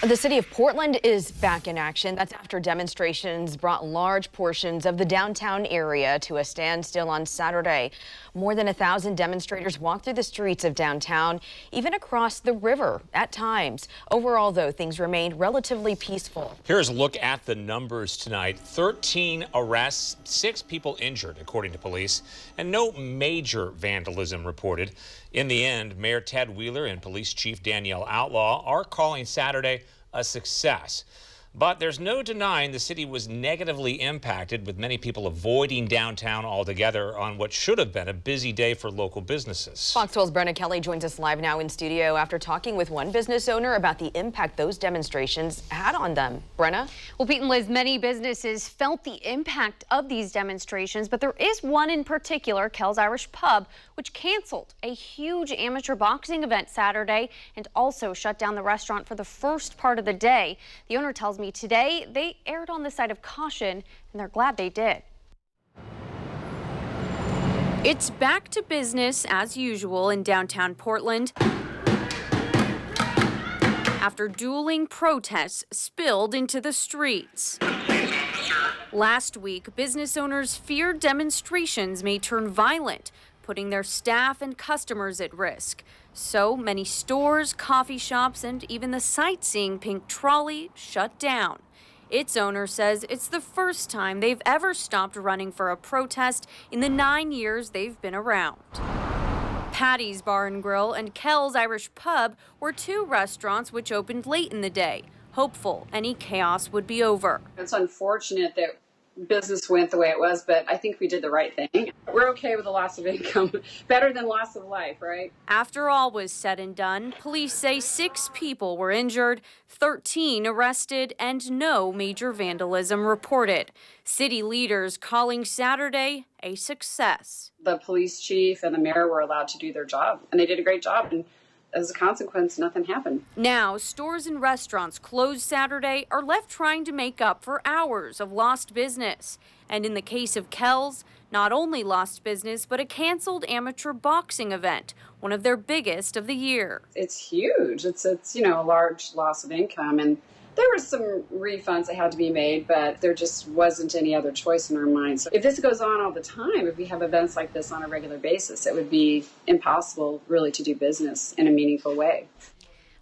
The city of Portland is back in action. That's after demonstrations brought large portions of the downtown area to a standstill on Saturday. More than 1,000 demonstrators walked through the streets of downtown, even across the river at times. Overall, though, things remained relatively peaceful. Here's a look at the numbers tonight. 13 arrests, 6 people injured, according to police, and no major vandalism reported. In the end, Mayor Ted Wheeler and Police Chief Danielle Outlaw are calling Saturday a success. But there's no denying the city was negatively impacted, with many people avoiding downtown altogether on what should have been a busy day for local businesses. Fox 12's Brenna Kelly joins us live now in studio after talking with one business owner about the impact those demonstrations had on them. Brenna? Well, Pete and Liz, many businesses felt the impact of these demonstrations, but there is one in particular, Kel's Irish Pub, which canceled a huge amateur boxing event Saturday and also shut down the restaurant for the first part of the day. The owner tells me today they erred on the side of caution, and they're glad they did. It's back to business as usual in downtown Portland after dueling protests spilled into the streets. Last week, business owners feared demonstrations may turn violent, putting their staff and customers at risk. So many stores, coffee shops, and even the sightseeing Pink Trolley shut down. Its owner says it's the first time they've ever stopped running for a protest in the 9 years they've been around. Patty's Bar and Grill and Kel's Irish Pub were two restaurants which opened late in the day, hopeful any chaos would be over. It's unfortunate that business went the way it was, but I think we did the right thing. We're okay with the loss of income. Better than loss of life, right? After all was said and done, police say 6 people were injured, 13 arrested, and no major vandalism reported. City leaders calling Saturday a success. The police chief and the mayor were allowed to do their job, and they did a great job. And as a consequence, nothing happened. Now, stores and restaurants closed Saturday are left trying to make up for hours of lost business. And in the case of Kel's, not only lost business, but a canceled amateur boxing event, one of their biggest of the year. It's huge. It's a large loss of income, and there were some refunds that had to be made, but there just wasn't any other choice in our minds. So if this goes on all the time, if we have events like this on a regular basis, it would be impossible really to do business in a meaningful way.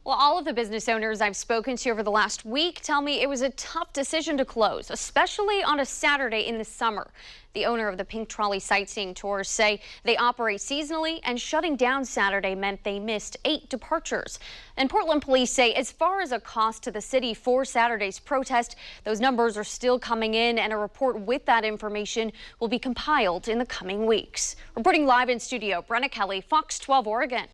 Well, all of the business owners I've spoken to over the last week tell me it was a tough decision to close, especially on a Saturday in the summer. The owner of the Pink Trolley sightseeing tours say they operate seasonally, and shutting down Saturday meant they missed 8 departures. And Portland police say as far as a cost to the city for Saturday's protest, those numbers are still coming in, and a report with that information will be compiled in the coming weeks. Reporting live in studio, Brenna Kelly, Fox 12 Oregon.